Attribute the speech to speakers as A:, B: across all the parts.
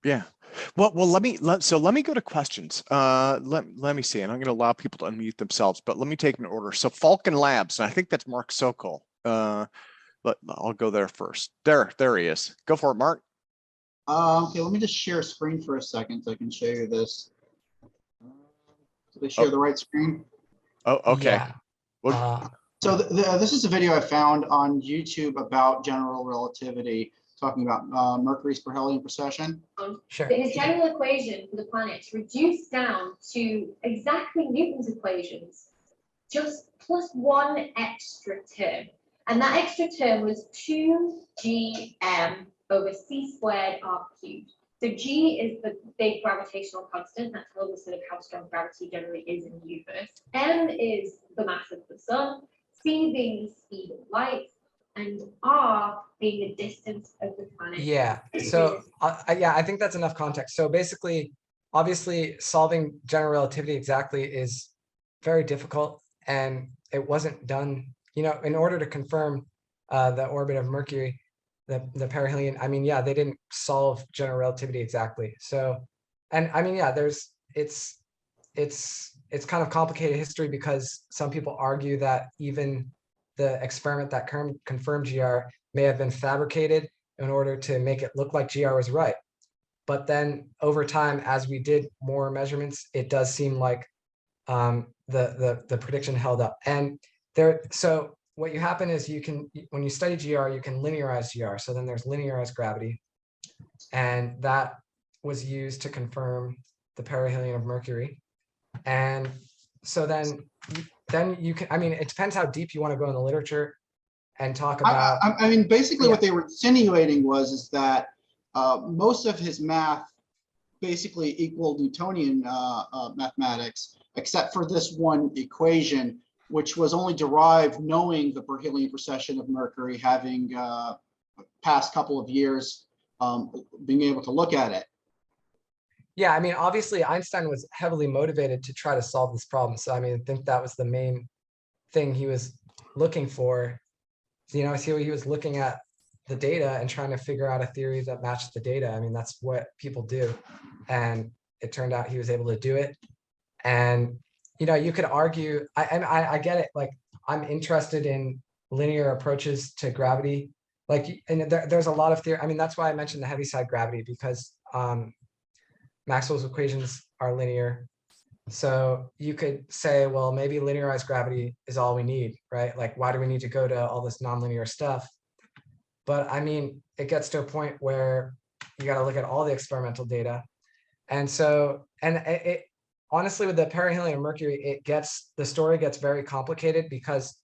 A: Yeah. Well, let me go to questions. Let me see, and I'm going to allow people to unmute themselves, but let me take an order. So Falcon Labs, and I think that's Mark Sokol. But I'll go there first. There he is. Go for it, Mark.
B: Okay, let me just share screen for a second so I can show you this. Did I share the right screen?
A: Oh, okay.
C: Yeah.
B: So this is a video I found on YouTube about general relativity, talking about Mercury's perihelion precession.
D: Sure. His general equation for the planets reduced down to exactly Newton's equations, just plus one extra term. And that extra term was 2gm over c squared r cubed. So g is the big gravitational constant that tells us sort of how strong gravity generally is in the universe. M is the mass of the sun, c being the speed of light, and r being the distance of the planet.
C: Yeah. So yeah, I think that's enough context. So basically, obviously, solving general relativity exactly is very difficult, and it wasn't done. You know, in order to confirm the orbit of Mercury, the perihelion, I mean, yeah, they didn't solve general relativity exactly. So, and I mean, yeah, it's kind of complicated history because some people argue that even the experiment that confirmed GR may have been fabricated in order to make it look like GR was right. But then over time, as we did more measurements, it does seem like the prediction held up. And so what you happen is when you study GR, you can linearize GR. So then there's linearized gravity, and that was used to confirm the perihelion of Mercury. And so then you can, I mean, it depends how deep you want to go in the literature and talk about.
B: I mean, basically what they were insinuating is that most of his math basically equaled Newtonian mathematics, except for this one equation, which was only derived knowing the perihelion precession of Mercury, having past couple of years being able to look at it.
C: Yeah, I mean, obviously Einstein was heavily motivated to try to solve this problem. So I mean, I think that was the main thing he was looking for. You know, see, he was looking at the data and trying to figure out a theory that matched the data. I mean, that's what people do. And it turned out he was able to do it. And, you know, you could argue, I get it. Like, I'm interested in linear approaches to gravity. Like, and there's a lot of theory. I mean, that's why I mentioned the heaviside gravity, because Maxwell's equations are linear. So you could say, well, maybe linearized gravity is all we need, right? Like, why do we need to go to all this nonlinear stuff? But I mean, it gets to a point where you got to look at all the experimental data. And so, and it honestly, with the perihelion of Mercury, the story gets very complicated because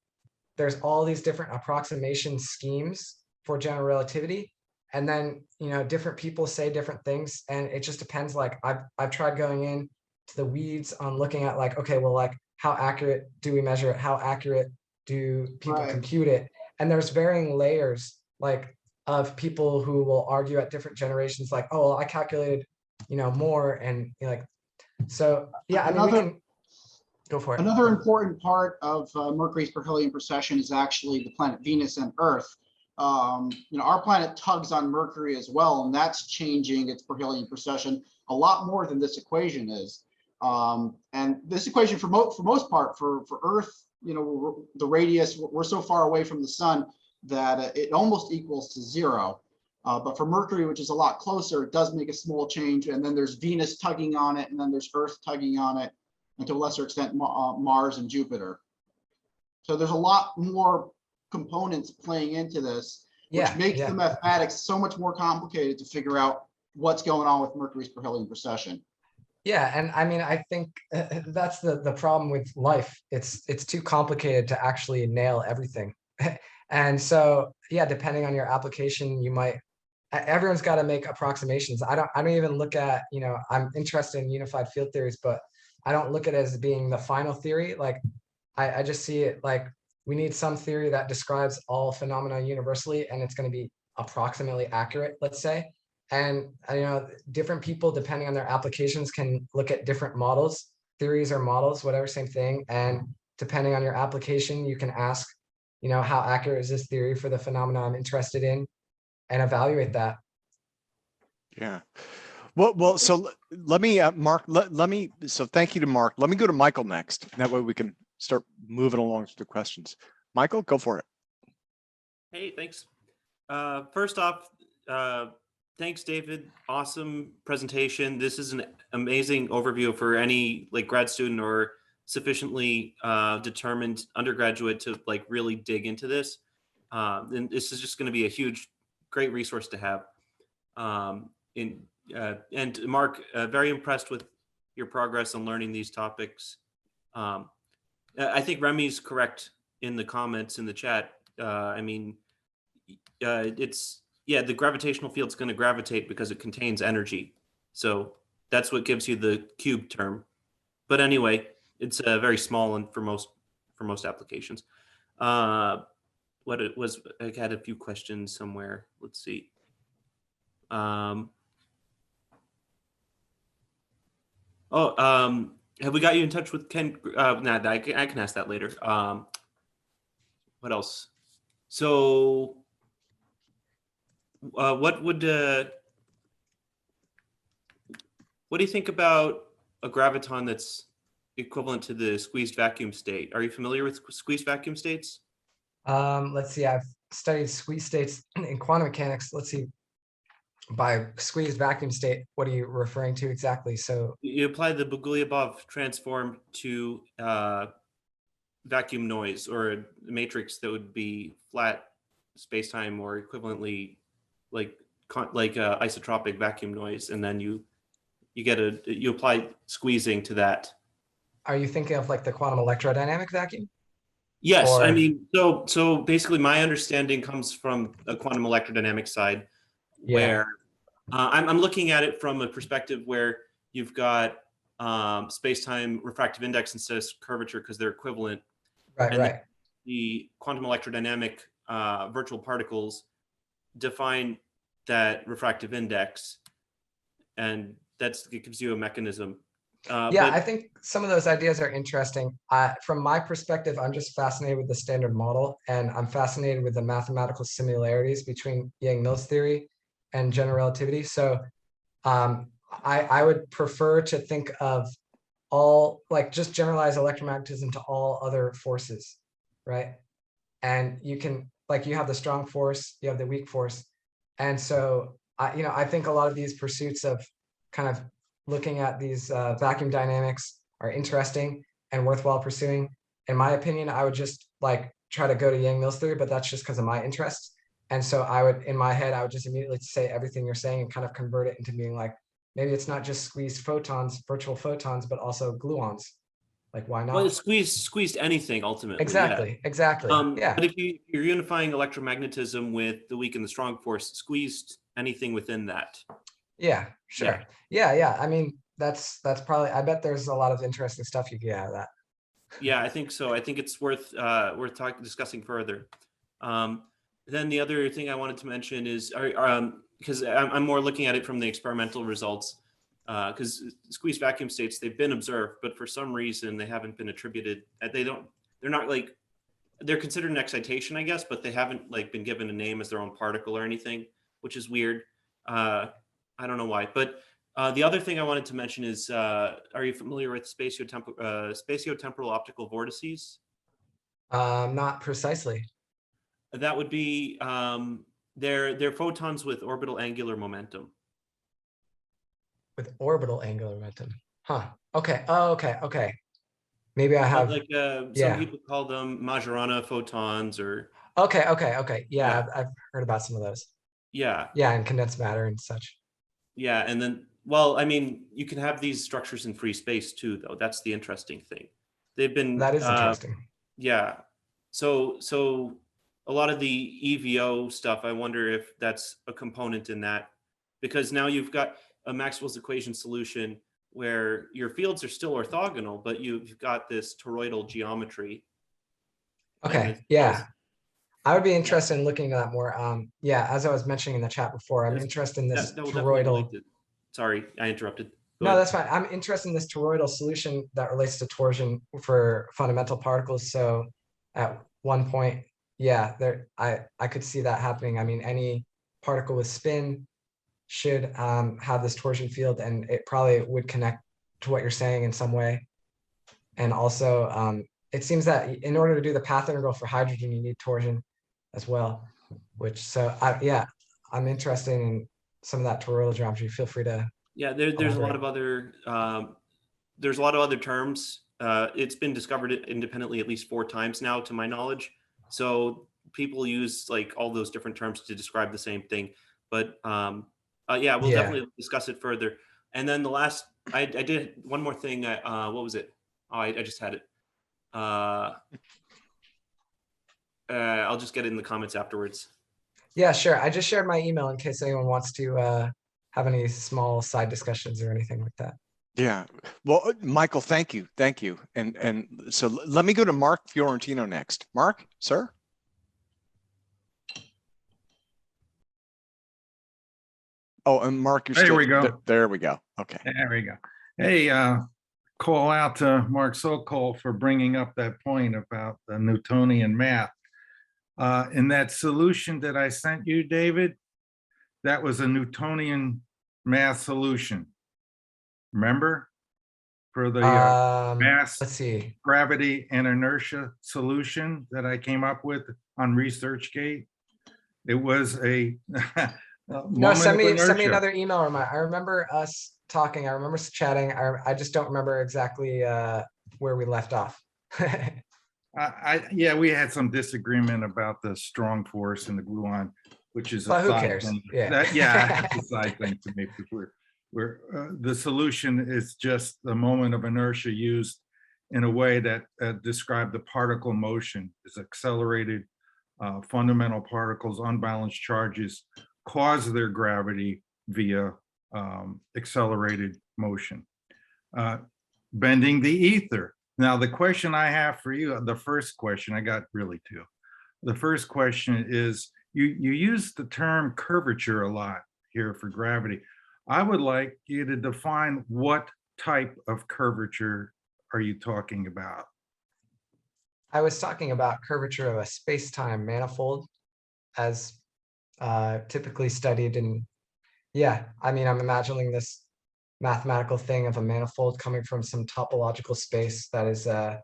C: there's all these different approximation schemes for general relativity. And then, you know, different people say different things, and it just depends. Like, I've tried going in to the weeds on looking at, like, okay, well, like, how accurate do we measure it? How accurate do people compute it? And there's varying layers, like, of people who will argue at different generations, like, oh, well, I calculated, you know, more, and, you know, like, so yeah, I mean, we can go for it.
B: Another important part of Mercury's perihelion precession is actually the planet Venus and Earth. You know, our planet tugs on Mercury as well, and that's changing its perihelion precession a lot more than this equation is. And this equation, for most part, for Earth, you know, the radius, we're so far away from the sun that it almost equals to 0. But for Mercury, which is a lot closer, it does make a small change. And then there's Venus tugging on it, and then there's Earth tugging on it, and to a lesser extent, Mars and Jupiter. So there's a lot more components playing into this, which makes the mathematics so much more complicated to figure out what's going on with Mercury's perihelion precession.
C: Yeah, and I mean, I think that's the problem with life. It's too complicated to actually nail everything. And so, yeah, depending on your application, everyone's got to make approximations. I don't even look at, you know, I'm interested in unified field theories, but I don't look at it as being the final theory. Like, I just see it like, we need some theory that describes all phenomena universally, and it's going to be approximately accurate, let's say. And, you know, different people, depending on their applications, can look at different models, theories or models, whatever, same thing. And depending on your application, you can ask, you know, how accurate is this theory for the phenomena I'm interested in, and evaluate that.
A: Yeah. Well, so let me, Mark, let me, so thank you to Mark. Let me go to Michael next. That way we can start moving along to the questions. Michael, go for it.
E: Hey, thanks. First off, thanks, David. Awesome presentation. This is an amazing overview for any like grad student or sufficiently determined undergraduate to like really dig into this. And this is just going to be a huge, great resource to have. And Mark, very impressed with your progress on learning these topics. I think Remy's correct in the comments in the chat. I mean, the gravitational field's going to gravitate because it contains energy. So that's what gives you the cube term. But anyway, it's very small and for most applications. What it was, I had a few questions somewhere. Let's see. Have we got you in touch with Ken? Nah, I can ask that later. What else? So, what do you think about a graviton that's equivalent to the squeezed vacuum state? Are you familiar with squeezed vacuum states?
C: Let's see, I've studied squeeze states in quantum mechanics. Let's see, by squeezed vacuum state, what are you referring to exactly? So
E: you apply the Bogoliubov transform to vacuum noise or a matrix that would be flat spacetime or equivalently like isotropic vacuum noise, and then you apply squeezing to that.
C: are you thinking of like the quantum electrodynamic vacuum?
E: Yes,
C: Or-
E: I mean, so basically my understanding comes from a quantum electrodynamic side,
C: Yeah.
E: where I'm looking at it from a perspective where you've got space-time refractive index instead of curvature because they're equivalent.
C: Right,
E: And
C: right.
E: the quantum electrodynamic virtual particles define that refractive index, and it gives you a mechanism.
C: Yeah, I think some of those ideas are interesting. From my perspective, I'm just fascinated with the standard model, and I'm fascinated with the mathematical similarities between Yang-Mills theory and general relativity. So I would prefer to think of all, like just generalize electromagnetism to all other forces, right? And you can, like, you have the strong force, you have the weak force. And so, I think a lot of these pursuits of kind of looking at these vacuum dynamics are interesting and worthwhile pursuing. In my opinion, I would just like try to go to Yang-Mills theory, but that's just because of my interests. And so I would, in my head, I would just immediately say everything you're saying and kind of convert it into being like, maybe it's not just squeezed photons, virtual photons, but also gluons. Like, why not?
E: well, it's squeezed anything ultimately.
C: Exactly,
E: yeah.
C: exactly. Yeah.
E: But if you're unifying electromagnetism with the weak and the strong force, squeezed anything within that.
C: Yeah, sure. Yeah. I mean, that's probably, I bet there's a lot of interesting stuff you get out of that.
E: Yeah, I think so. I think it's worth discussing further. Then the other thing I wanted to mention is, because I'm more looking at it from the experimental results, because squeezed vacuum states, they've been observed, but for some reason they haven't been attributed. They're considered an excitation, I guess, but they haven't like been given a name as their own particle or anything, which is weird. I don't know why, but the other thing I wanted to mention is, are you familiar with spatiotemporal optical vortices?
C: Not precisely.
E: That would be, they're photons with orbital angular momentum.
C: With orbital angular momentum. Huh. Okay. Oh, okay. Maybe I have.
E: Like some people call them Majorana photons or.
C: Okay. Yeah, I've heard about some of those.
E: Yeah.
C: Yeah, and condensed matter and such.
E: Yeah, and then, well, I mean, you can have these structures in free space too, though. That's the interesting thing. They've been.
C: That is interesting.
E: Yeah. So a lot of the EVO stuff, I wonder if that's a component in that, because now you've got a Maxwell's equation solution where your fields are still orthogonal, but you've got this toroidal geometry.
C: Okay. Yeah. I would be interested in looking at that more. Yeah, as I was mentioning in the chat before, I'm interested in this toroidal.
E: Sorry, I interrupted.
C: No, that's fine. I'm interested in this toroidal solution that relates to torsion for fundamental particles. So at one point, yeah, I could see that happening. I mean, any particle with spin should have this torsion field, and it probably would connect to what you're saying in some way. And also, it seems that in order to do the path integral for hydrogen, you need torsion as well, which, so yeah, I'm interested in some of that toroidal geometry. Feel free to.
E: Yeah, there's a lot
C: elaborate.
E: of other there's a lot of other terms. It's been discovered independently at least 4 times now, to my knowledge. So people use like all those different terms to describe the same thing. But yeah, we'll definitely discuss it further. And then the last, I did one more thing. What was it? Oh, I just had it. I'll just get it in the comments afterwards.
C: Yeah, sure. I just shared my email in case anyone wants to have any small side discussions or anything like that.
A: Yeah. Well, Michael, thank you. Thank you. And so let me go to Mark Fiorentino next. Mark, sir. Oh, and Mark, you're
F: There
A: still,
F: we go.
A: There we go. Okay.
F: There we go. Hey, call out to Mark Sokol for bringing up that point about the Newtonian math. In that solution that I sent you, David, that was a Newtonian math solution. Remember? For the mass,
C: let's see,
F: gravity, and inertia solution that I came up with on ResearchGate. It was a
C: no, send me another email. I remember us talking. I remember chatting. I just don't remember exactly where we left off.
F: Yeah, we had some disagreement about the strong force and the gluon, which is
C: But
F: a
C: who
F: side
C: cares?
F: thing.
C: Yeah.
F: That's a side thing to me. We're the solution is just the moment of inertia used in a way that described the particle motion is accelerated. Fundamental particles, unbalanced charges, cause their gravity via accelerated motion. Bending the ether. Now, the question I have for you, the first question, I got really 2. The first question is, you use the term curvature a lot here for gravity. I would like you to define what type of curvature are you talking about?
C: I was talking about curvature of a space-time manifold as typically studied in, yeah, I mean, I'm imagining this mathematical thing of a manifold coming from some topological space that is, you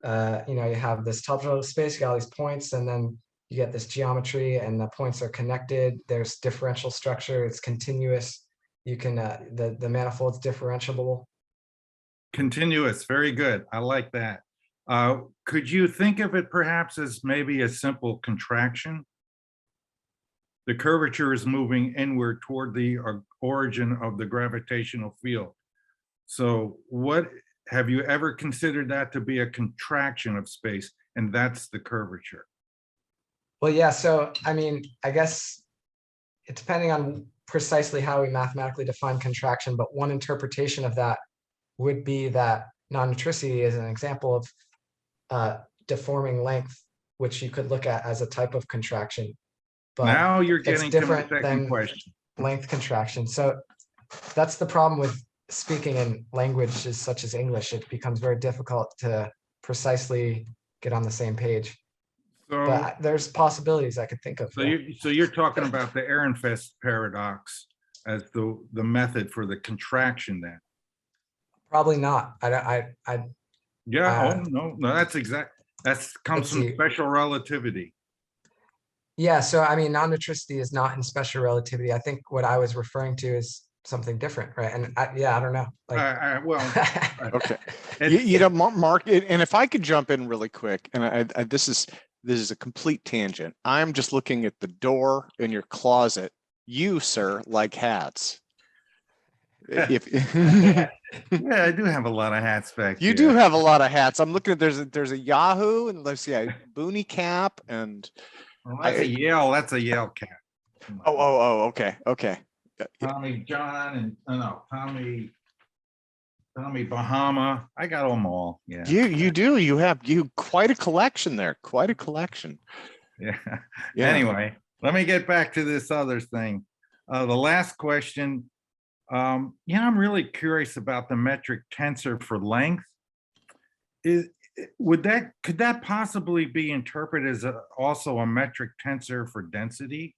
C: know, you have this topological space, you got all these points, and then you get this geometry and the points are connected. There's differential structure, it's continuous. You can, the manifold's differentiable.
F: Continuous, very good. I like that. Could you think of it perhaps as maybe a simple contraction? The curvature is moving inward toward the origin of the gravitational field. So what, have you ever considered that to be a contraction of space? And that's the curvature.
C: Well, yeah, so I mean, I guess it's depending on precisely how we mathematically define contraction, but one interpretation of that would be that non-metricity is an example of deforming length, which you could look at as a type of contraction. But
F: now you're
C: it's
F: getting to my
C: different
F: second
C: than
F: question.
C: length contraction. So that's the problem with speaking in languages such as English. It becomes very difficult to precisely get on the same page.
F: So,
C: But there's possibilities I could think of.
F: so
C: Yeah.
F: you're talking about the Ehrenfest paradox as the method for the contraction then?
C: Probably not.
F: Yeah, no, that's comes from
C: see.
F: special relativity.
C: Yeah, so I mean, non-metricity is not in special relativity. I think what I was referring to is something different, right? And yeah, I don't know. Like,
F: Well,
A: Okay. You know, Mark, and if I could jump in really quick, and this is a complete tangent. I'm just looking at the door in your closet. You, sir, like hats. If
F: yeah, I do have a lot of hats back
A: you
F: here.
A: do have a lot of hats. I'm looking at there's a Yahoo, and let's see, a Boonie cap, and
F: Well, that's a Yale cap.
A: oh, okay.
F: Tommy John and Tommy Bahama. I got them all. Yeah.
A: You have quite a collection there. Quite a collection.
F: Yeah.
A: Yeah.
F: Anyway, let me get back to this other thing. The last question. I'm really curious about the metric tensor for length. Could that possibly be interpreted as also a metric tensor for density?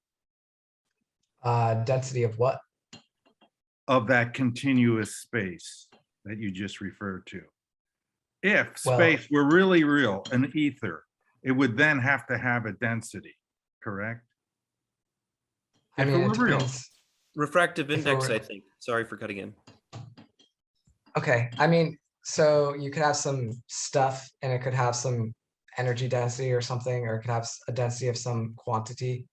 C: Density of what?
F: of that continuous space that you just referred to. If
C: Well-
F: space were really real, an ether, it would then have to have a density, correct?
C: I
F: If it
C: mean, it
F: were real.
C: depends.
E: Refractive
C: If it
E: index,
C: were-
E: I think. Sorry for cutting in.
C: Okay, I mean, so you could have some stuff and it could have some energy density or something, or it could have a density of some quantity.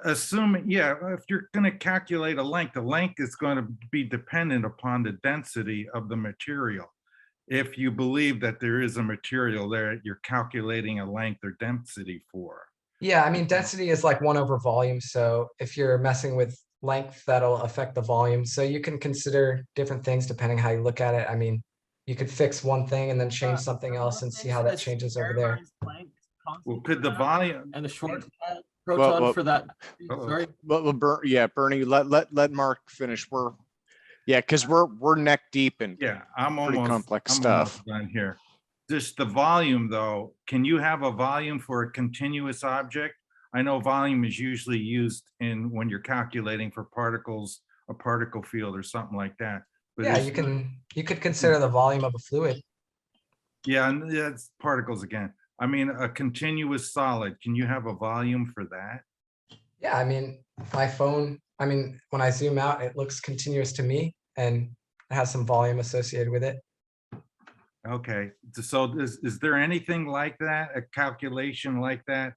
F: Assuming, yeah, if you're going to calculate a length, the length is going to be dependent upon the density of the material. If you believe that there is a material there, you're calculating a length or density for.
C: Yeah, I mean, density is like 1 over volume. So if you're messing with length, that'll affect the volume. So you can consider different things depending how you look at it. I mean, you could fix one thing and then change something else and see how that changes over there.
F: Well, could the volume,
G: And the short
A: Well,
G: proton for that,
F: Uh-oh.
G: sorry.
A: Well, Bernie, let Mark finish. Because we're neck deep in.
F: yeah, I'm
A: Pretty
F: almost,
A: complex
F: I'm almost
A: stuff.
F: done here. Just the volume though, can you have a volume for a continuous object? I know volume is usually used in when you're calculating for particles, a particle field or something like that. But
C: Yeah,
F: is-
C: you could consider the volume of a fluid.
F: Yeah, and that's particles again. I mean, a continuous solid, can you have a volume for that?
C: Yeah, I mean, my phone, I mean, when I zoom out, it looks continuous to me and it has some volume associated with it.
F: Okay, so is there anything like that, a calculation like that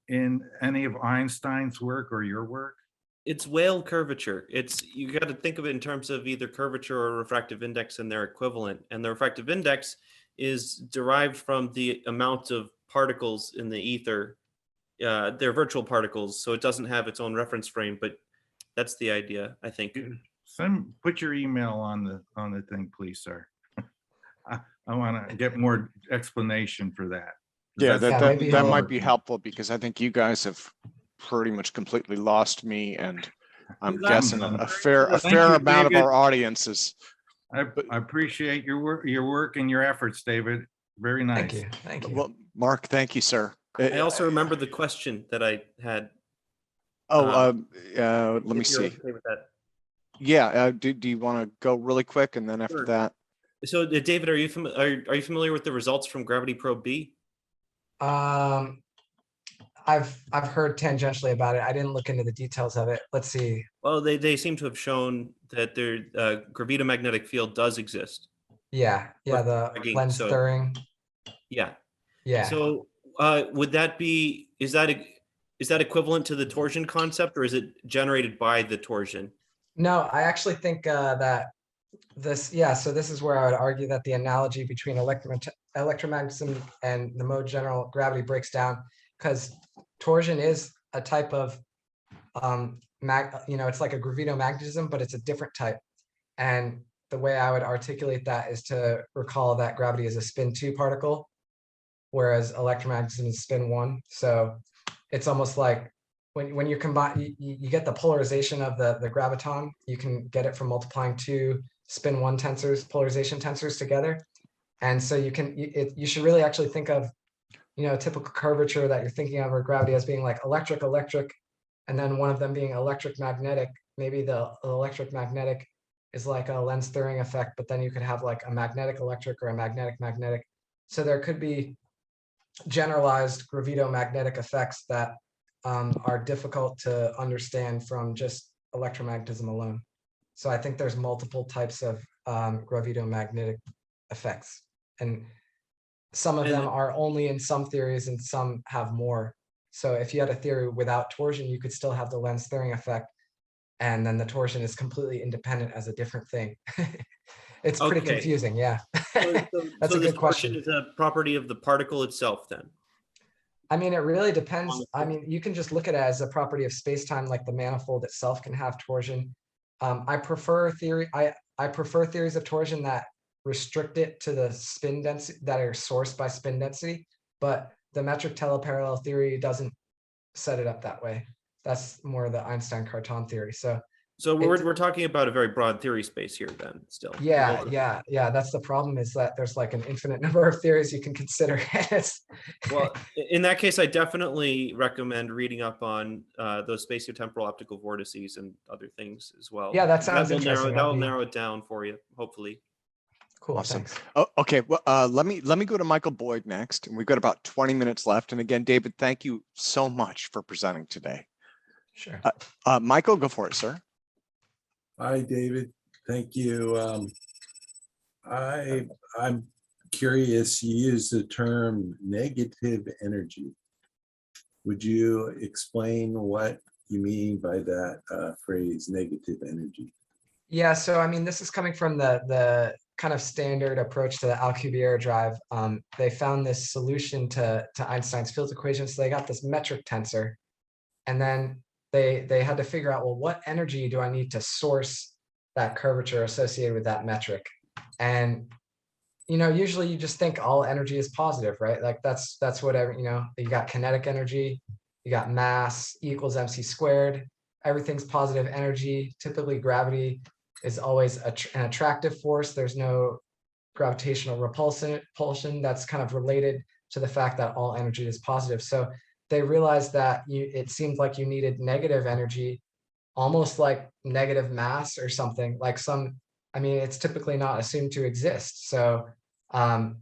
F: in any of Einstein's work or your work?
E: It's Weyl curvature. You got to think of it in terms of either curvature or refractive index and their equivalent. And the refractive index is derived from the amount of particles in the ether. They're virtual particles, so it doesn't have its own reference frame, but that's the idea, I think.
F: Put your email on the thing, please, sir. I want to get more explanation for that.
A: Yeah,
F: That's-
C: Yeah, maybe
A: that
C: he'll-
A: might be helpful because I think you guys have pretty much completely lost me, and I'm
G: Who's that?
A: guessing a fair
F: Thank you,
A: amount of
F: David.
A: our audience is.
F: I appreciate your work and your efforts, David. Very nice.
C: Thank you, thank you.
A: Well, Mark, thank you, sir.
E: I also remember the question that I had.
A: let me
E: if you're
A: see.
E: okay with that.
A: Yeah, do you want to go really quick, and then after
E: Sure.
A: that?
E: So, David, are you familiar with the results from Gravity Probe B?
C: I've heard tangentially about it. I didn't look into the details of it. Let's see.
E: Well, they seem to have shown that their gravitomagnetic field does exist.
C: Yeah, the
E: Bragging,
C: lens
E: so-
C: stirring.
E: Yeah.
C: Yeah.
E: So, would that be? Is that equivalent to the torsion concept, or is it generated by the torsion?
C: No, I actually think that so this is where I would argue that the analogy between electromagnetism and the mode general gravity breaks down, because torsion is a type of it's like a gravitomagnetism, but it's a different type. And the way I would articulate that is to recall that gravity is a spin 2 particle, whereas electromagnetism is spin 1. So it's almost like when you combine, you get the polarization of the graviton. You can get it from multiplying 2 spin 1 tensors, polarization tensors together. And so you should really actually think of, a typical curvature that you're thinking of, or gravity, as being like electric, and then one of them being electric magnetic. Maybe the electric magnetic is like a lens stirring effect, but then you could have like a magnetic electric or a magnetic magnetic. So there could be generalized gravitomagnetic effects that are difficult to understand from just electromagnetism alone. So I think there's multiple types of gravitomagnetic effects, and some of them are only in some theories and some have more. So if you had a theory without torsion, you could still have the lens stirring effect, and then the torsion is completely independent as a different thing. It's pretty
E: Okay.
C: confusing, yeah.
E: So
C: That's a
E: this
C: good question.
E: torsion is a property of the particle itself, then.
C: I mean, it really depends.
E: the
C: I mean, you can just look at it as a property of space-time, like the manifold itself can have torsion. I prefer theories of torsion that restrict it to the spin density, that are sourced by spin density, but the metric teleparallel theory doesn't set it up that way. That's more the Einstein-Cartan theory. So
E: So we're talking about a very broad theory space here then still.
C: Yeah, yeah. That's the problem, is that there's like an infinite number of theories you can consider.
E: Well, in that case, I definitely recommend reading up on those spatiotemporal optical vortices and other things as well.
C: Yeah, that sounds
E: will
C: interesting.
E: That'll narrow it down for you, hopefully.
C: Cool,
A: Awesome.
C: thanks.
A: Oh, okay. Well, let me go to Michael Boyd next, and we've got about 20 minutes left. And again, David, thank you so much for presenting today.
C: Sure.
A: Michael, go for it, sir.
G: Hi, David. Thank you. I'm curious, you use the term negative energy. Would you explain what you mean by that phrase, negative energy?
C: Yeah, so I mean, this is coming from the kind of standard approach to the Alcubierre drive. They found this solution to Einstein's field equation. So they got this metric tensor, and then they had to figure out, well, what energy do I need to source that curvature associated with that metric? And usually you just think all energy is positive, right? Like that's whatever, you got kinetic energy, you got mass equals mc squared, everything's positive energy. Typically gravity is always an attractive force. There's no gravitational repulsion that's kind of related to the fact that all energy is positive. So they realized that it seemed like you needed negative energy, almost like negative mass or something, like it's typically not assumed to exist. So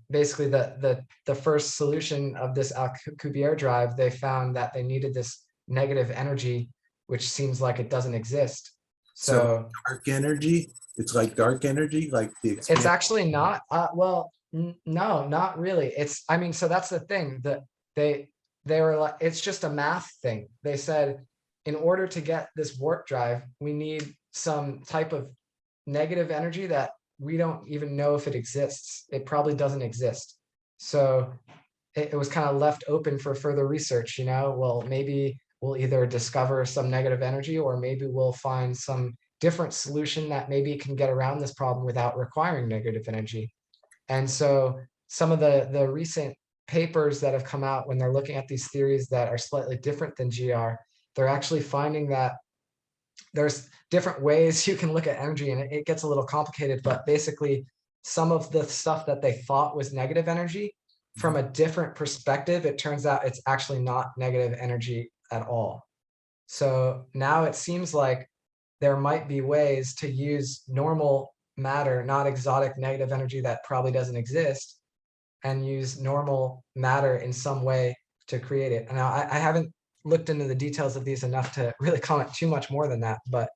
C: basically the first solution of this Alcubierre drive, they found that they needed this negative energy, which seems like it doesn't exist. So
G: dark energy, it's like dark energy, like the
C: it's actually not, well, no, not really. So that's the thing, that they were like, it's just a math thing. They said, in order to get this warp drive, we need some type of negative energy that we don't even know if it exists. It probably doesn't exist. So it was kind of left open for further research, well, maybe we'll either discover some negative energy, or maybe we'll find some different solution that maybe can get around this problem without requiring negative energy. And so some of the recent papers that have come out, when they're looking at these theories that are slightly different than GR, they're actually finding that there's different ways you can look at energy, and it gets a little complicated, but basically some of the stuff that they thought was negative energy, from a different perspective, it turns out it's actually not negative energy at all. So now it seems like there might be ways to use normal matter, not exotic negative energy that probably doesn't exist, and use normal matter in some way to create it. Now, I haven't looked into the details of these enough to really comment too much more than that, but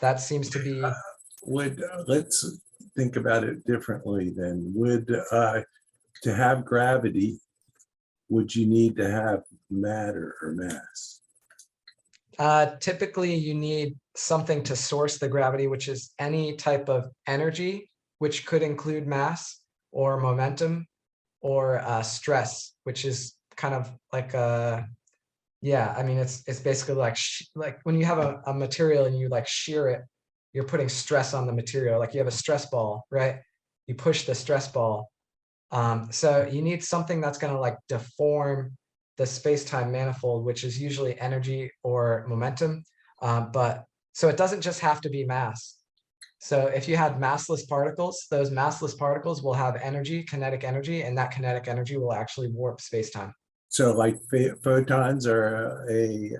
C: that seems to be.
G: Let's think about it differently then. To have gravity, would you need to have matter or mass?
C: Typically, you need something to source the gravity, which is any type of energy, which could include mass or momentum or stress, which is kind of like it's basically like when you have a material and you like shear it, you're putting stress on the material. Like you have a stress ball, right? You push the stress ball. So you need something that's going to like deform the space-time manifold, which is usually energy or momentum. But so it doesn't just have to be mass. So if you had massless particles, those massless particles will have energy, kinetic energy, and that kinetic energy will actually warp space-time.
G: So like photons are a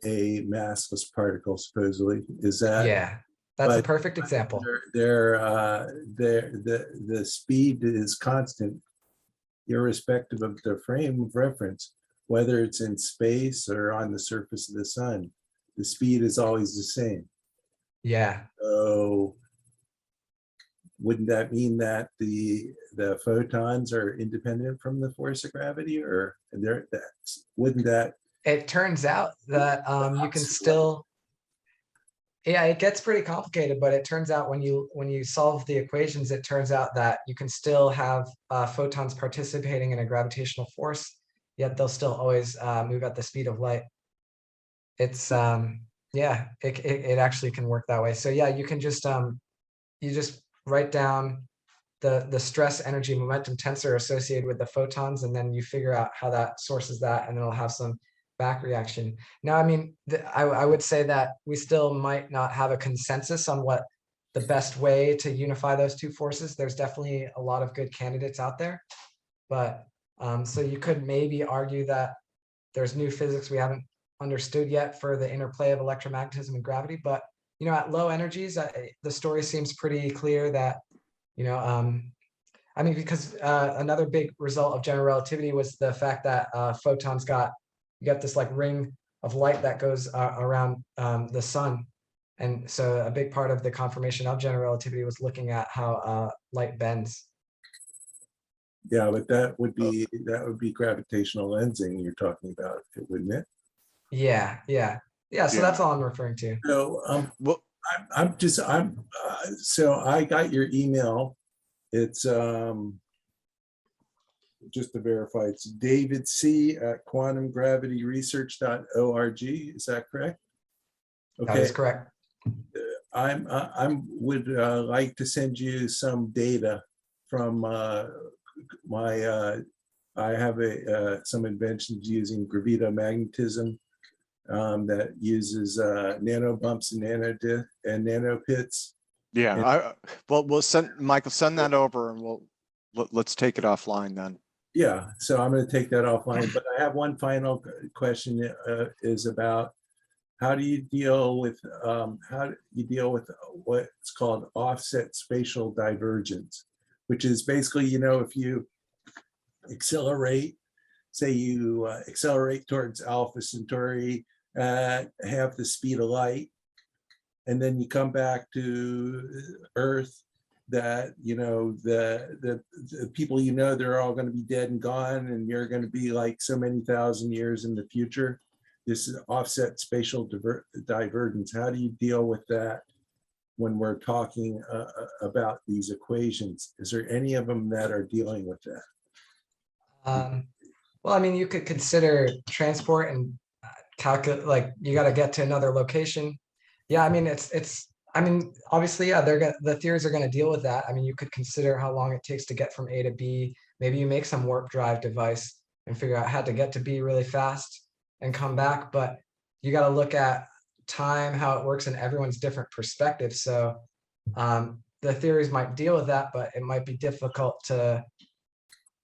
G: massless particle, supposedly. Is that?
C: Yeah, that's a perfect example.
G: The speed is constant, irrespective of the frame of reference, whether it's in space or on the surface of the sun. The speed is always the same.
C: Yeah.
G: So wouldn't that mean that the photons are independent from the force of gravity, or wouldn't that?
C: It turns out that you can still. Yeah, it gets pretty complicated, but it turns out when you solve the equations, it turns out that you can still have photons participating in a gravitational force, yet they'll still always move at the speed of light. It's it actually can work that way. So yeah, you can just you just write down the stress energy momentum tensor associated with the photons, and then you figure out how that sources that, and it'll have some back reaction. Now, I mean, I would say that we still might not have a consensus on what the best way to unify those two forces. There's definitely a lot of good candidates out there, but so you could maybe argue that there's new physics we haven't understood yet for the interplay of electromagnetism and gravity. But you know, at low energies, the story seems pretty clear that, you know, I mean, because another big result of general relativity was the fact that photons you got this like ring of light that goes around the sun. And so a big part of the confirmation of general relativity was looking at how light bends.
G: Yeah, but that would be gravitational lensing you're talking about, wouldn't it?
C: Yeah. So
A: Yeah.
C: that's all I'm referring to.
G: So
A: Well,
G: so I got your email. It's just to verify, it's David C at quantumgravityresearch.org. Is that correct?
C: That is correct.
G: I would like to send you some data from I have some inventions using gravitomagnetism that uses nano bumps and nano pits.
A: yeah, we'll send Michael, send that over, and let's take it offline then.
G: Yeah, so I'm going to take that offline, but I have one final question is about how do you deal with what's called offset spatial divergence, which is basically, you know, if you accelerate, say you accelerate towards Alpha Centauri at half the speed of light, and then you come back to Earth, that, you know, the people, you know, they're all going to be dead and gone, and you're going to be like so many thousand years in the future. This is offset spatial divergence. How do you deal with that when we're talking about these equations? Is there any of them that are dealing with that?
C: Well, I mean, you could consider transport and calculate, like you got to get to another location. Yeah, I mean, I mean, obviously, yeah, the theories are going to deal with that. I mean, you could consider how long it takes to get from A to B. Maybe you make some warp drive device and figure out how to get to B really fast and come back. But you got to look at time, how it works in everyone's different perspective. So the theories might deal with that, but it might be difficult to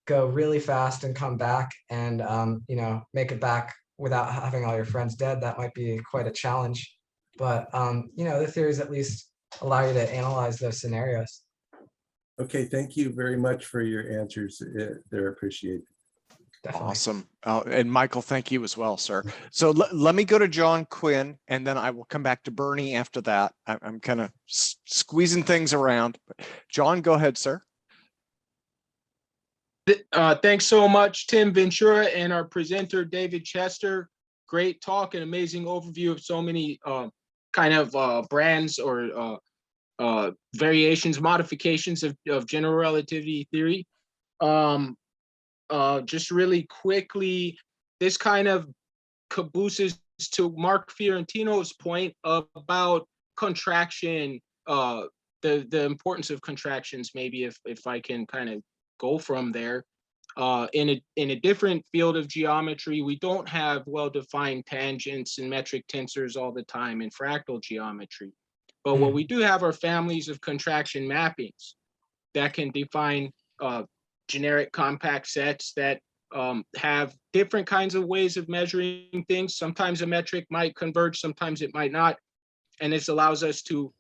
C: go really fast and come back and, you know, make it back without having all your friends dead. That might be quite a challenge. But, you know, the theories at least allow you to analyze those scenarios.
G: Okay, thank you very much for your answers. They're appreciated.
C: Definitely.
A: Awesome. And Michael, thank you as well, sir. So let me go to John Quinn, and then I will come back to Bernie after that. I'm kind of squeezing things around. John, go ahead, sir.
H: Thanks so much, Tim Ventura, and our presenter, David Chester. Great talk and amazing overview of so many kind of brands or variations, modifications of general relativity theory. Just really quickly, this kind of cabooses to Mark Fiorentino's point about contraction, the importance of contractions, maybe if I can kind of go from there. In a different field of geometry, we don't have well-defined tangents and metric tensors all the time in fractal geometry. But what we do have are families of contraction mappings that can define generic compact sets that have different kinds of ways of measuring things. Sometimes a metric might converge, sometimes it might not. And this allows us to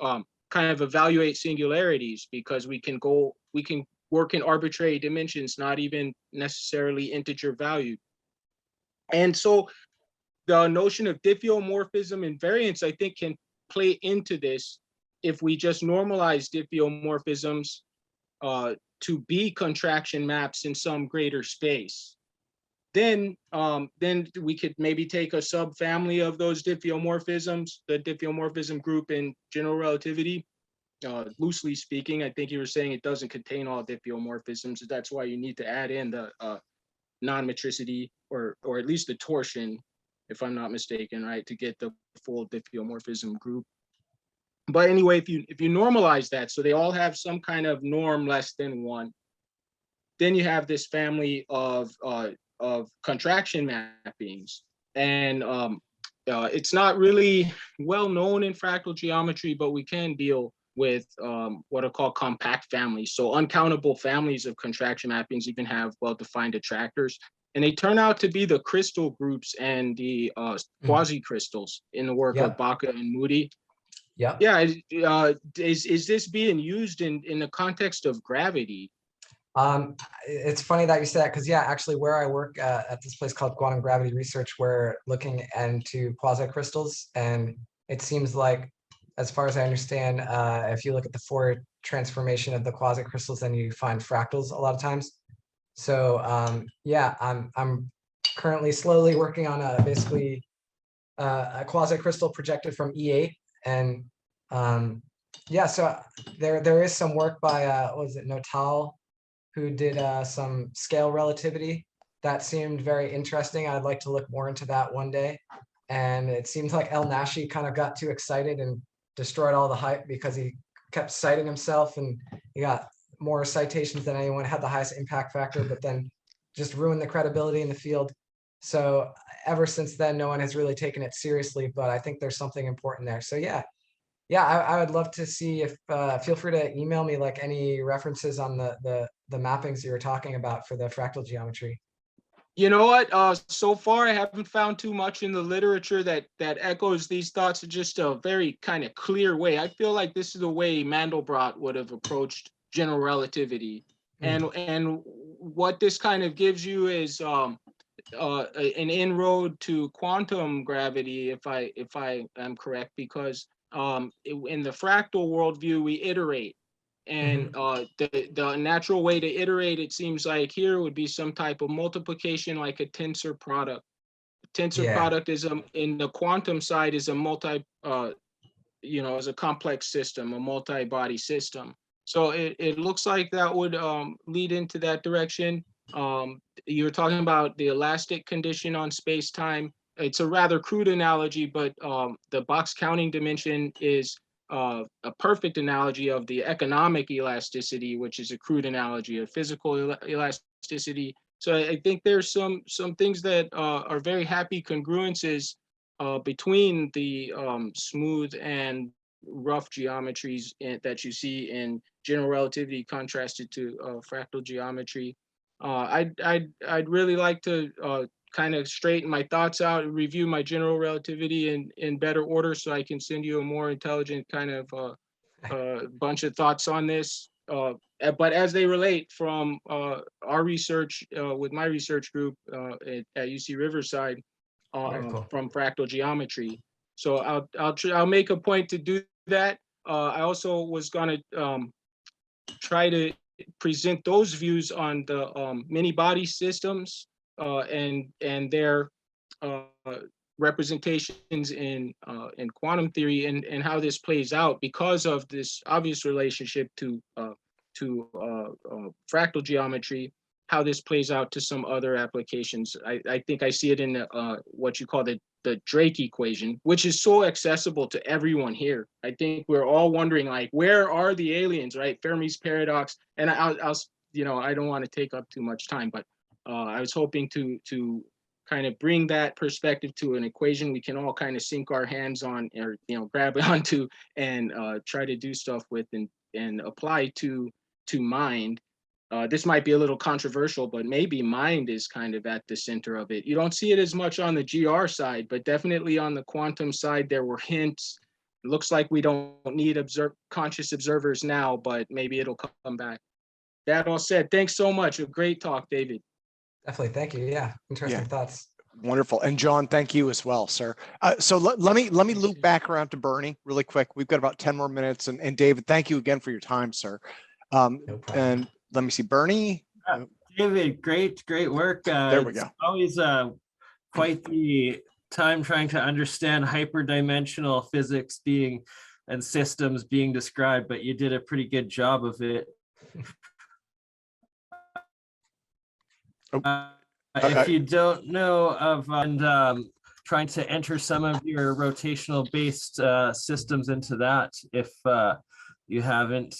H: kind of evaluate singularities, because we can work in arbitrary dimensions, not even necessarily integer valued. And so the notion of diffeomorphism and variance, I think, can play into this if we just normalize diffeomorphisms to be contraction maps in some greater space. Then we could maybe take a subfamily of those diffeomorphisms, the diffeomorphism group in general relativity. Loosely speaking, I think you were saying it doesn't contain all diffeomorphisms. That's why you need to add in the non-metricity or at least the torsion, if I'm not mistaken, right, to get the full diffeomorphism group. But anyway, if you normalize that, so they all have some kind of norm less than 1, then you have this family of contraction mappings and it's not really well known in fractal geometry, but we can deal with what are called compact families. So uncountable families of contraction mappings even have well-defined attractors. And they turn out to be the crystal groups and the quasi-crystals in the work of Baca and Moody.
C: Yeah.
H: Yeah, is this being used in the context of gravity?
C: It's funny that you say that, because yeah, actually where I work at this place called Quantum Gravity Research, we're looking into quasi-crystals, and it seems like, as far as I understand, if you look at the Fourier transformation of the quasi-crystals, then you find fractals a lot of times. So yeah, I'm currently slowly working on basically a quasi-crystal projected from E8, and yeah, so there is some work by what was it, Notal, who did some scale relativity that seemed very interesting. I'd like to look more into that one day. And it seems like El Nashi kind of got too excited and destroyed all the hype because he kept citing himself, and he got more citations than anyone, had the highest impact factor, but then just ruined the credibility in the field. So ever since then, no one has really taken it seriously, but I think there's something important there. So yeah, I would love to see if, feel free to email me like any references on the mappings you were talking about for the fractal geometry.
H: You know what? So far, I haven't found too much in the literature that echoes these thoughts in just a very kind of clear way. I feel like this is the way Mandelbrot would have approached general relativity, and what this kind of gives you is an inroad to quantum gravity, if I am correct, because in the fractal worldview we iterate. And the natural way to iterate, it seems like here, would be some type of multiplication, like a tensor product. Tensor product is in the quantum side is a multi, is a complex system, a multi-body system. So it looks like that would lead into that direction. You were talking about the elastic condition on space-time. It's a rather crude analogy, but the box counting dimension is a perfect analogy of the economic elasticity, which is a crude analogy of physical elasticity. So I think there's some things that are very happy congruences between the smooth and rough geometries that you see in general relativity contrasted to fractal geometry. I'd really like to kind of straighten my thoughts out, review my general relativity in better order, so I can send you a more intelligent kind of bunch of thoughts on this. But as they relate from our research with my research group at UC Riverside from fractal geometry. So I'll make a point to do that. I also was going to try to present those views on the many body systems and their representations in quantum theory, and how this plays out because of this obvious relationship to fractal geometry, how this plays out to some other applications. I think I see it in what you call the Drake equation, which is so accessible to everyone here. I think we're all wondering, like, where are the aliens, right? Fermi's paradox. And I don't want to take up too much time, but I was hoping to kind of bring that perspective to an equation we can all kind of sink our hands on, or grab onto, and try to do stuff with and apply to mind. This might be a little controversial, but maybe mind is kind of at the center of it. You don't see it as much on the GR side, but definitely on the quantum side, there were hints. It looks like we don't need conscious observers now, but maybe it'll come back. That all said, thanks so much. A great talk, David.
C: Definitely, thank you. Yeah, interesting thoughts.
A: Wonderful. And John, thank you as well, sir. So let me loop back around to Bernie really quick. We've got about 10 more minutes. And David, thank you again for your time, sir.
C: No problem.
A: And let me see, Bernie.
I: David, great work.
A: There we go.
I: Always quite the time trying to understand hyperdimensional physics and systems being described, but you did a pretty good job of it. If you don't know of trying to enter some of your rotational based systems into that, if you haven't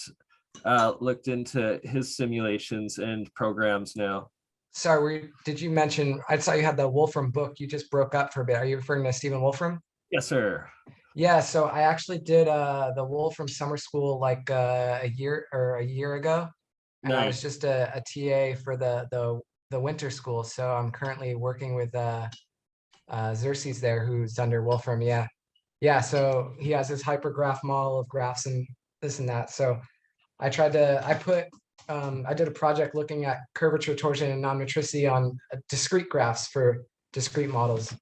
I: looked into his simulations and programs now.
C: Sorry, did you mention, I saw you had the Wolfram book, you just broke up for a bit. Are you referring to Stephen Wolfram?
I: Yes, sir.
C: Yeah, so I actually did the Wolfram summer school like a year ago. And I was
I: Nice.
C: just a TA for the winter school. So I'm currently working with Xerxes there, who's under Wolfram. Yeah. Yeah, so he has his hypergraph model of graphs and this and that. So I did a project looking at curvature, torsion, and non-metricity on discrete graphs for discrete models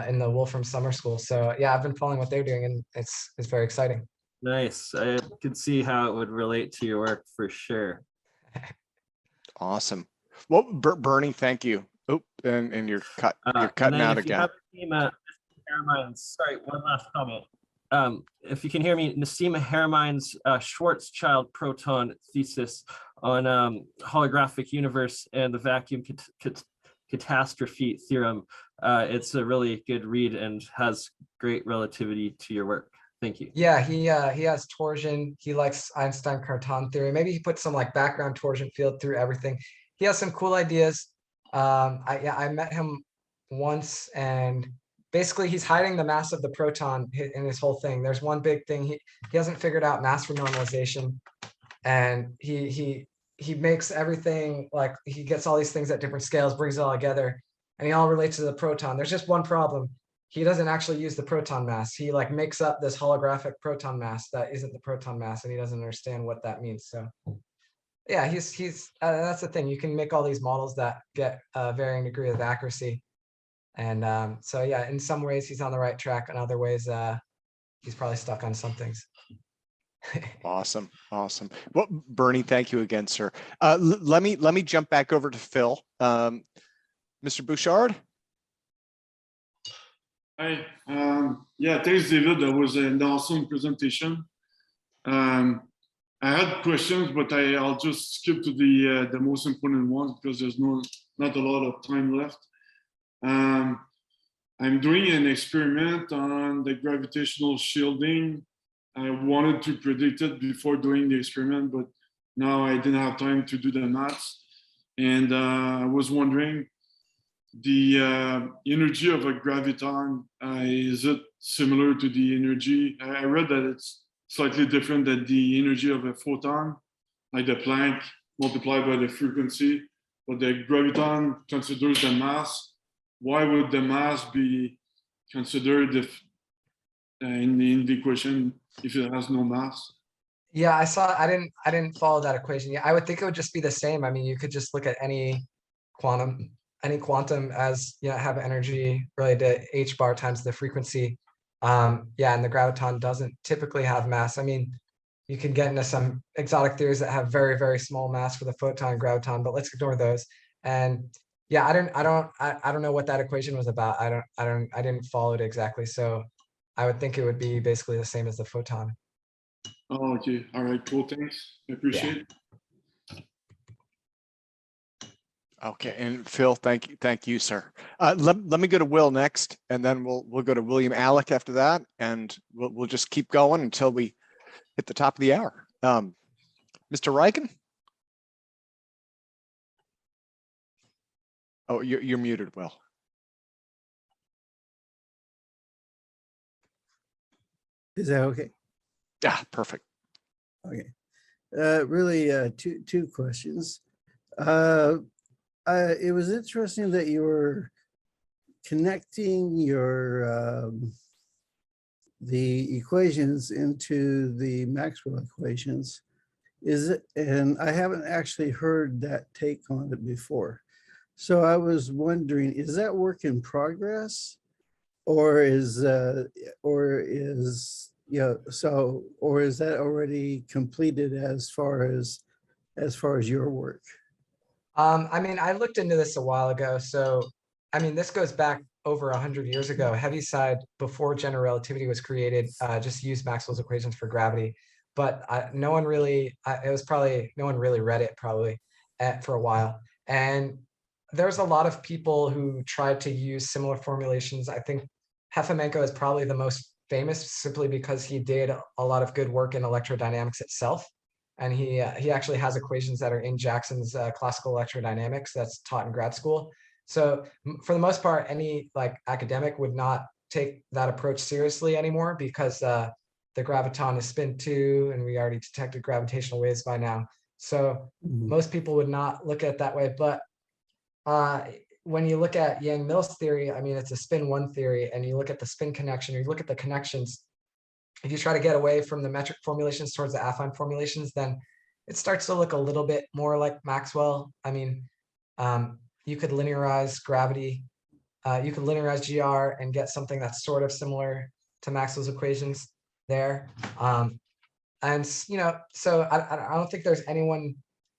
C: in the Wolfram summer school. So yeah, I've been following what they're doing, and it's very exciting.
I: Nice. I could see how it would relate to your work for sure.
A: Awesome. Well, Bernie, thank you. Oh, and you're
I: And
A: cutting
I: then
A: out
I: if you
A: again.
I: have Nasima Hermines, sorry, one last comment. If you can hear me, Nasima Hermines' Schwarzschild proton thesis on holographic universe and the vacuum catastrophe theorem. It's a really good read and has great relativity to your work. Thank you.
C: Yeah, he has torsion. He likes Einstein-Cartan theory. Maybe he put some like background torsion field through everything. He has some cool ideas. I met him once, and basically he's hiding the mass of the proton in his whole thing. There's one big thing he hasn't figured out: mass renormalization, and he makes everything like he gets all these things at different scales, brings it all together, and he all relates to the proton. There's just one problem. He doesn't actually use the proton mass. He like makes up this holographic proton mass that isn't the proton mass, and he doesn't understand what that means. So yeah, he's that's the thing. You can make all these models that get a varying degree of accuracy. And so yeah, in some ways he's on the right track. In other ways, he's probably stuck on some things.
A: Awesome. Well, Bernie, thank you again, sir. Let me jump back over to Phil. Mr. Bouchard.
J: Hi. Yeah, thanks, David. That was an awesome presentation. I had questions, but I'll just skip to the most important ones because there's not a lot of time left. I'm doing an experiment on the gravitational shielding. I wanted to predict it before doing the experiment, but now I didn't have time to do the maths. And I was wondering, the energy of a graviton, is it similar to the energy? I read that it's slightly different than the energy of a photon, like the Planck multiplied by the frequency, but the graviton considers the mass. Why would the mass be considered if in the equation if it has no mass?
C: Yeah, I didn't follow that equation. Yeah, I would think it would just be the same. I mean, you could just look at any quantum as, you know, have energy related to h bar times the frequency. Yeah, and the graviton doesn't typically have mass. I mean, you can get into some exotic theories that have very, very small mass for the photon and graviton, but let's ignore those. And yeah, I don't know what that equation was about. I didn't follow it exactly. So I would think it would be basically the same as the photon.
J: Oh, okay. All right, cool. Thanks. I appreciate it.
A: Okay, and Phil, thank you, sir. Let me go to Will next, and then we'll go to William Alec after that, and we'll just keep going until we hit the top of the hour. Mr. Ryken? Oh, you're muted, Will.
K: Is that okay?
A: Yeah, perfect.
K: Okay. Really, two questions. It was interesting that you were connecting your the equations into the Maxwell equations. And I haven't actually heard that take on it before. So I was wondering, is that work in progress, or is that already completed as far as your work?
C: I mean, I looked into this a while ago. So, I mean, this goes back over 100 years ago. Heaviside, before general relativity was created, just used Maxwell's equations for gravity. But no one really read it probably for a while. And there's a lot of people who tried to use similar formulations. I think Hefemenko is probably the most famous simply because he did a lot of good work in electrodynamics itself. and he actually has equations that are in Jackson's classical electrodynamics that's taught in grad school. So for the most part, any like academic would not take that approach seriously anymore because the graviton is spin 2, and we already detected gravitational waves by now. So most people would not look at it that way. But when you look at Yang-Mills theory, I mean, it's a spin 1 theory, and you look at the spin connection, or you look at the connections. If you try to get away from the metric formulations towards the affine formulations, then it starts to look a little bit more like Maxwell. I mean, you could linearize gravity, you could linearize GR and get something that's sort of similar to Maxwell's equations there. And you know, so I don't think there's anyone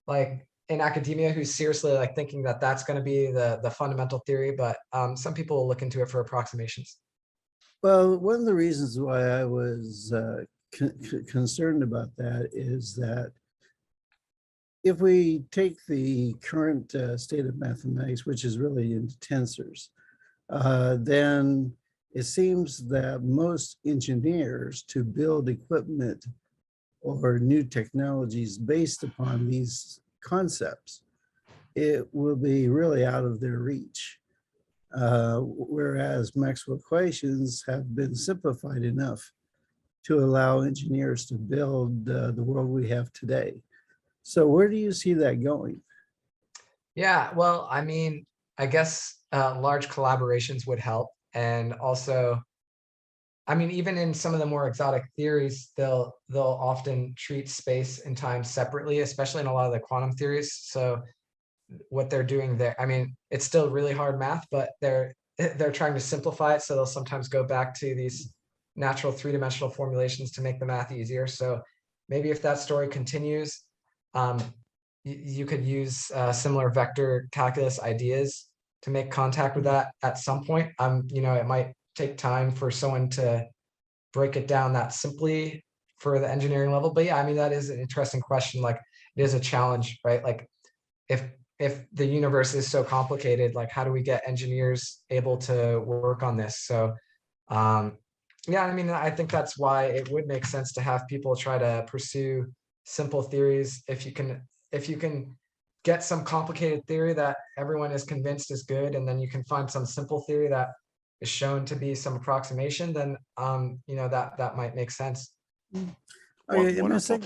C: like in academia who's seriously like thinking that that's going to be the fundamental theory, but some people will look into it for approximations.
K: Well, one of the reasons why I was concerned about that is that if we take the current state of mathematics, which is really into tensors, then it seems that most engineers to build equipment or new technologies based upon these concepts, it will be really out of their reach. Whereas Maxwell equations have been simplified enough to allow engineers to build the world we have today. So where do you see that going?
C: Yeah, well, I mean, I guess large collaborations would help. And also, I mean, even in some of the more exotic theories, they'll often treat space and time separately, especially in a lot of the quantum theories. So what they're doing there, I mean, it's still really hard math, but they're trying to simplify it. So they'll sometimes go back to these natural 3-dimensional formulations to make the math easier. So maybe if that story continues, you could use similar vector calculus ideas to make contact with that at some point. You know, it might take time for someone to break it down that simply for the engineering level. But yeah, I mean, that is an interesting question. Like, it is a challenge, right? Like, if the universe is so complicated, like, how do we get engineers able to work on this? So yeah, I mean, I think that's why it would make sense to have people try to pursue simple theories. If you can get some complicated theory that everyone is convinced is good, and then you can find some simple theory that is shown to be some approximation, then you know, that might make sense.
K: Okay,
A: Wonderful.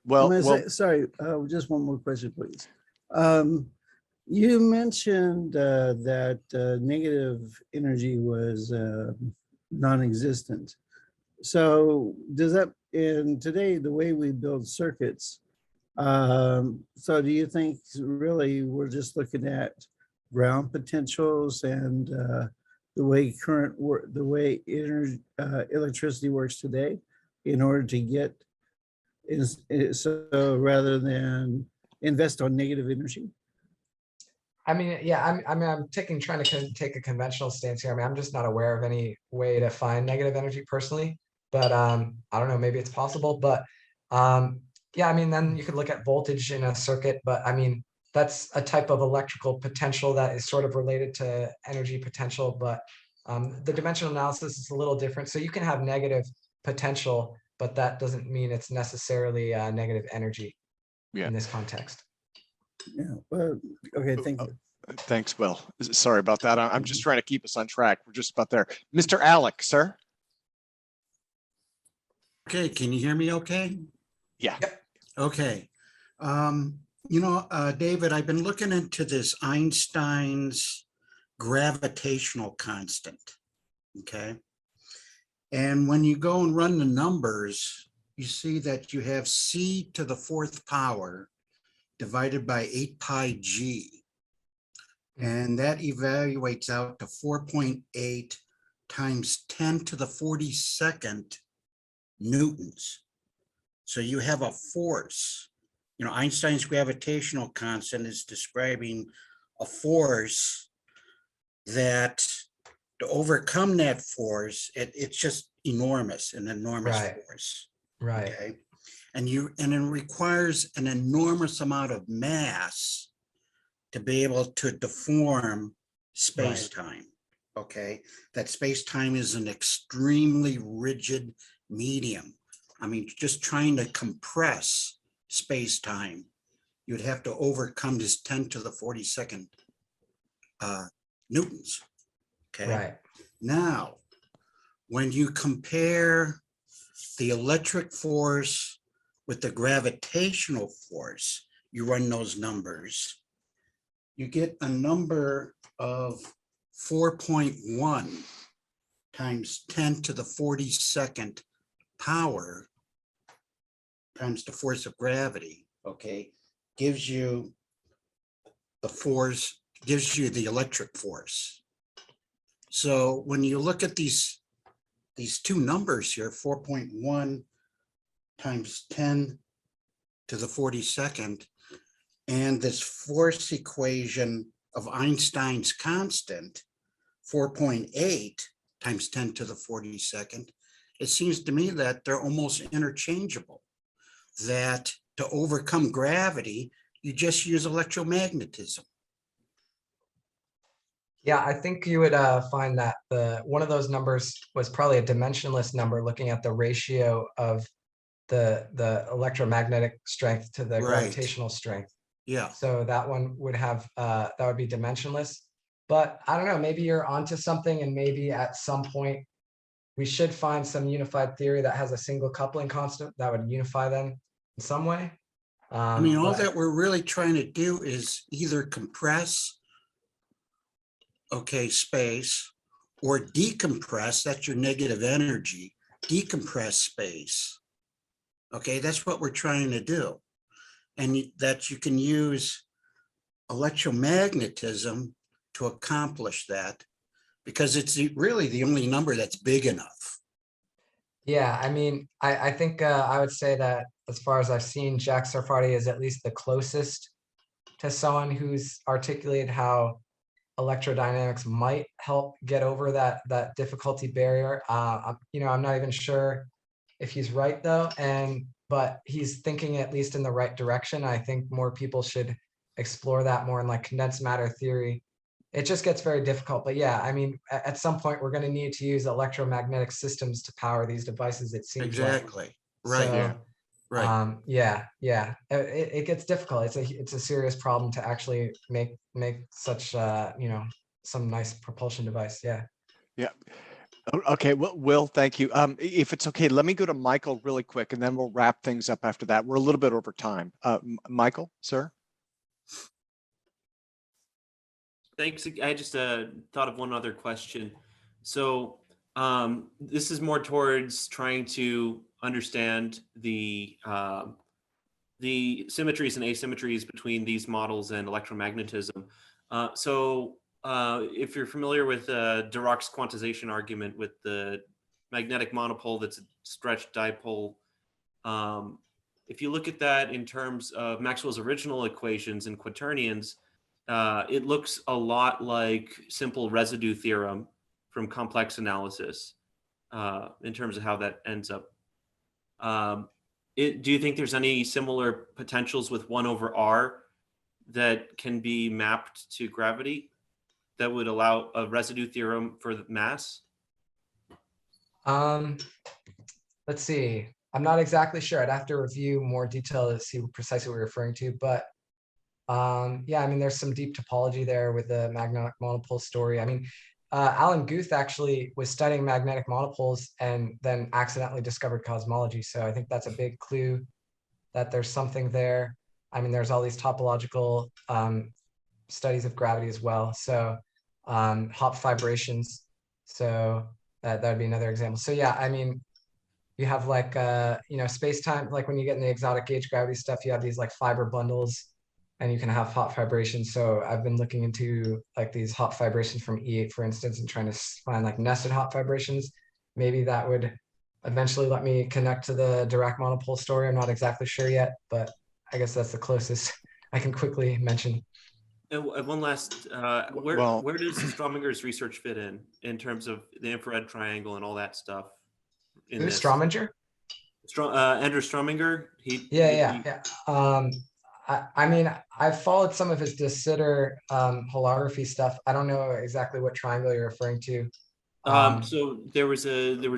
A: Well,
K: sorry, just one more question, please. You mentioned that negative energy was non-existent. So does that, in today, the way we build circuits, so do you think really we're just looking at ground potentials and the way electricity works today in order to get, so rather than invest on negative energy?
C: I mean, yeah, I'm trying to take a conventional stance here. I mean, I'm just not aware of any way to find negative energy personally, but I don't know, maybe it's possible. But yeah, I mean, then you could look at voltage in a circuit, but I mean, that's a type of electrical potential that is sort of related to energy potential, but the dimensional analysis is a little different. So you can have negative potential, but that doesn't mean it's necessarily negative energy in this context.
K: Yeah, well, okay, thank you.
A: Thanks, Will. Sorry about that. I'm just trying to keep us on track. We're just about there. Mr. Alec, sir.
L: Okay, can you hear me okay?
A: Yeah.
C: Yep.
L: Okay. You know, David, I've been looking into this Einstein's gravitational constant, okay? And when you go and run the numbers, you see that you have c to the 4th power divided by 8 pi g. And that evaluates out to 4.8 times 10 to the 42nd newtons. So you have a force. You know, Einstein's gravitational constant is describing a force that, to overcome that force, it's just enormous, an enormous force.
C: Right.
L: Okay. And it requires an enormous amount of mass to be able to deform space-time. Okay. That space-time is an extremely rigid medium. I mean, just trying to compress space-time, you'd have to overcome this 10 to the 42nd newtons. Okay.
C: Right.
L: Now, when you compare the electric force with the gravitational force, you run those numbers, you get a number of 4.1 times 10 to the 42nd power times the force of gravity, okay, gives you the force, gives you the electric force. So when you look at these two numbers here, 4.1 times 10 to the 42nd, and this force equation of Einstein's constant, 4.8 times 10 to the 42nd, it seems to me that they're almost interchangeable. That to overcome gravity, you just use electromagnetism.
C: Yeah, I think you would find that one of those numbers was probably a dimensionless number, looking at the ratio of the electromagnetic strength to the
L: Right.
C: gravitational strength.
L: Yeah.
C: So that one would have that would be dimensionless. But I don't know, maybe you're onto something, and maybe at some point we should find some unified theory that has a single coupling constant that would unify them in some way.
L: I mean, all
C: But-
L: that we're really trying to do is either compress, okay, space, or decompress, that's your negative energy, decompress space. Okay, that's what we're trying to do. And that you can use electromagnetism to accomplish that, because it's really the only number that's big enough.
C: Yeah, I mean, I think I would say that as far as I've seen, Jack Sarfati is at least the closest to someone who's articulated how electrodynamics might help get over that difficulty barrier. You know, I'm not even sure if he's right though, but he's thinking at least in the right direction. I think more people should explore that more in like condensed matter theory. It just gets very difficult, but yeah, I mean, at some point we're going to need to use electromagnetic systems to power these devices. It seems
L: Exactly.
C: like.
L: Right.
C: So,
L: Right.
C: yeah. It gets difficult. It's a serious problem to actually make such you know, some nice propulsion device. Yeah.
A: Yeah. Okay, well, Will, thank you. If it's okay, let me go to Michael really quick, and then we'll wrap things up after that. We're a little bit over time. Michael, sir.
E: Thanks. I just thought of one other question. So this is more towards trying to understand the symmetries and asymmetries between these models and electromagnetism. If you're familiar with Dirac's quantization argument with the magnetic monopole that's a stretched dipole, if you look at that in terms of Maxwell's original equations and quaternions, it looks a lot like simple residue theorem from complex analysis in terms of how that ends up. Do you think there's any similar potentials with 1 over r that can be mapped to gravity that would allow a residue theorem for the mass?
C: Let's see. I'm not exactly sure. I'd have to review more detail to see precisely what you're referring to, but yeah, I mean, there's some deep topology there with the magnetic monopole story. I mean, Alan Guth actually was studying magnetic monopoles and then accidentally discovered cosmology. So I think that's a big clue that there's something there. I mean, there's all these topological studies of gravity as well. So Hopf vibrations. So that would be another example. So yeah, I mean, you have like, you know, space-time, like when you get in the exotic gauge gravity stuff, you have these like fiber bundles, and you can have Hopf vibrations. So I've been looking into like these Hopf vibrations from E8, for instance, and trying to find like nested Hopf vibrations. Maybe that would eventually let me connect to the Dirac monopole story. I'm not exactly sure yet, but I guess that's the closest I can quickly mention.
E: And one last, where does Strominger's research fit in terms of the infrared triangle and all that stuff?
C: Who's Strominger?
E: Andrew Strominger.
C: Yeah. I mean, I've followed some of his de Sitter holography stuff. I don't know exactly what triangle you're referring to.
E: So there was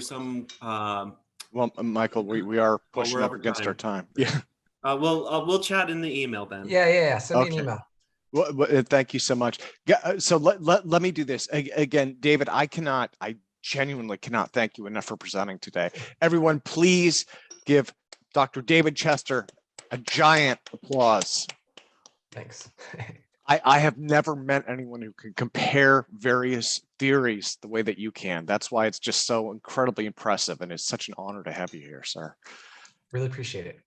E: some.
A: Well, Michael, we are pushing up against our time. Yeah.
E: We'll chat in the email then.
C: Yeah. Send me an
A: Okay.
C: email.
A: Well, thank you so much. So let me do this again, David. I genuinely cannot thank you enough for presenting today. Everyone, please give Dr. David Chester a giant applause.
C: Thanks.
A: I have never met anyone who can compare various theories the way that you can. That's why it's just so incredibly impressive, and it's such an honor to have you here, sir.
C: Really appreciate it.